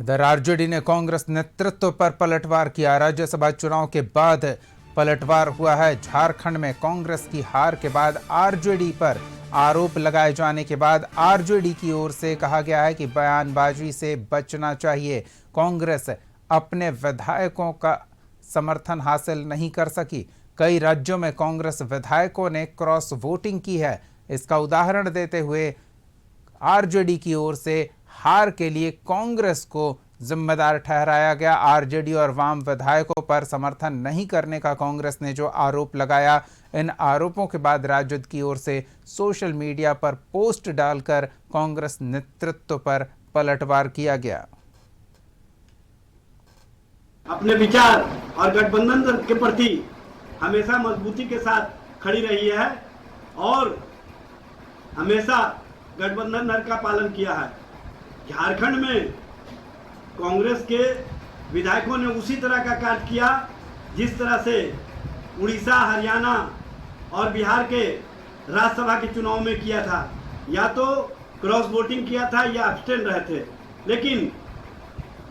इधर आरजेडी ने कांग्रेस नेतृत्व पर पलटवार किया। राज्यसभा चुनाव के बाद पलटवार हुआ है। झारखंड में कांग्रेस की हार के बाद आरजेडी पर आरोप लगाए जाने के बाद आरजेडी की ओर से कहा गया है कि बयानबाजी से बचना चाहिए। कांग्रेस अपने विधायकों का समर्थन हासिल नहीं कर सकी। कई राज्यों में कांग्रेस विधायकों ने क्रॉस वोटिंग की है। इसका उदाहरण देते हुए आरजेडी की ओर से हार के लिए कांग्रेस को जिम्मेदार ठहराया गया। आरजेडी और वाम विधायकों पर समर्थन नहीं करने का कांग्रेस ने जो आरोप लगाया, इन आरोपों के बाद राजद की ओर से सोशल मीडिया पर पोस्ट डालकर कांग्रेस नेतृत्व पर पलटवार किया गया। अपने विचार और गठबंधन के प्रति हमेशा मजबूती के साथ खड़ी रही है और हमेशा गठबंधन का पालन किया है। झारखंड में कांग्रेस के विधायकों ने उसी तरह का कार्य किया जिस तरह से उड़ीसा, हरियाणा और बिहार के राज्यसभा के चुनाव में किया था। या तो क्रॉस वोटिंग किया था या अब्सटेन रहे थे। लेकिन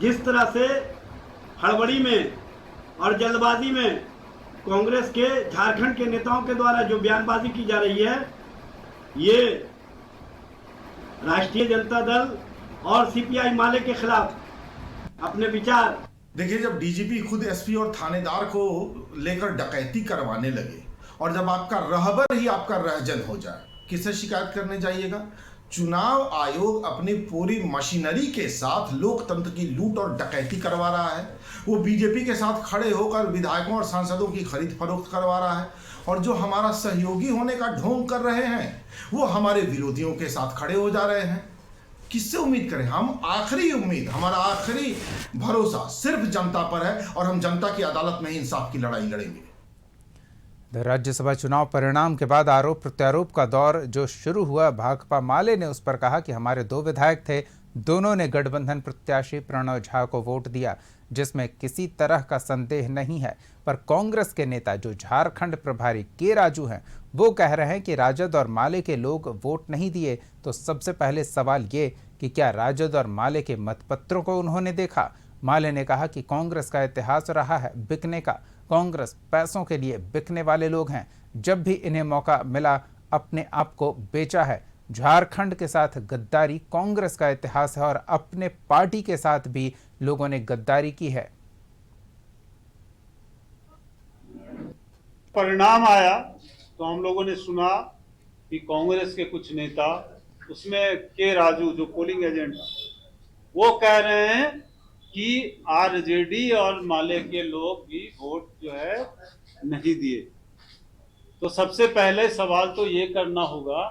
जिस तरह से हड़बड़ी में और जल्दबाजी में कांग्रेस के झारखंड के नेताओं के द्वारा जो बयानबाजी की जा रही है, ये राष्ट्रीय जनता दल और सीपीआई माले के खिलाफ अपने विचार। देखिए, जब डीजीपी खुद एसपी और थानेदार को लेकर डकैती करवाने लगे और जब आपका रहबर ही आपका रहजन हो जाए, किससे शिकायत करने जाइएगा? चुनाव आयोग अपनी पूरी मशीनरी के साथ लोकतंत्र की लूट और डकैती करवा रहा है। वो बीजेपी के साथ खड़े होकर विधायकों और सांसदों की खरीद फरोख्त करवा रहा है और जो हमारा सहयोगी होने का ढोंग कर रहे हैं वो हमारे विरोधियों के साथ खड़े हो जा रहे हैं। किससे उम्मीद करें? हम आखिरी उम्मीद, हमारा आखिरी भरोसा सिर्फ जनता पर है और हम जनता की अदालत में ही इंसाफ की लड़ाई लड़ेंगे। राज्यसभा चुनाव परिणाम के बाद आरोप प्रत्यारोप का दौर जो शुरू हुआ, भाकपा माले ने उस पर कहा कि हमारे दो विधायक थे, दोनों ने गठबंधन प्रत्याशी प्रणव झा को वोट दिया, जिसमें किसी तरह का संदेह नहीं है। पर कांग्रेस के नेता जो झारखंड प्रभारी के राजू हैं, वो कह रहे हैं कि राजद और माले के लोग वोट नहीं दिए। तो सबसे पहले सवाल ये कि क्या राजद और माले के मतपत्रों को उन्होंने देखा? माले ने कहा कि कांग्रेस का इतिहास रहा है बिकने का। कांग्रेस पैसों के लिए बिकने वाले लोग हैं। जब भी इन्हें मौका मिला अपने आप को बेचा है। झारखंड के साथ गद्दारी कांग्रेस का इतिहास है और अपने पार्टी के साथ भी लोगों ने गद्दारी की है। परिणाम आया तो हम लोगों ने सुना कि कांग्रेस के कुछ नेता, उसमें के राजू जो पोलिंग एजेंट, वो कह रहे हैं कि आरजेडी और माले के लोग भी वोट जो है नहीं दिए। तो सबसे पहले सवाल तो ये करना होगा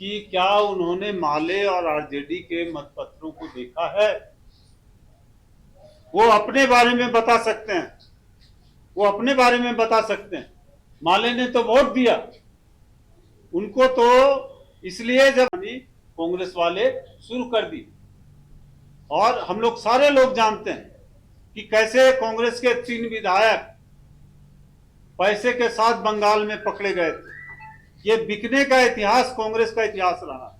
कि क्या उन्होंने माले और आरजेडी के मतपत्रों को देखा है? वो अपने बारे में बता सकते हैं, वो अपने बारे में बता सकते हैं। माले ने तो वोट दिया, उनको तो इसलिए जब कांग्रेस वाले शुरू कर दी। और हम लोग सारे लोग जानते हैं कि कैसे कांग्रेस के 3 विधायक पैसे के साथ बंगाल में पकड़े गए थे। ये बिकने का इतिहास कांग्रेस का इतिहास रहा।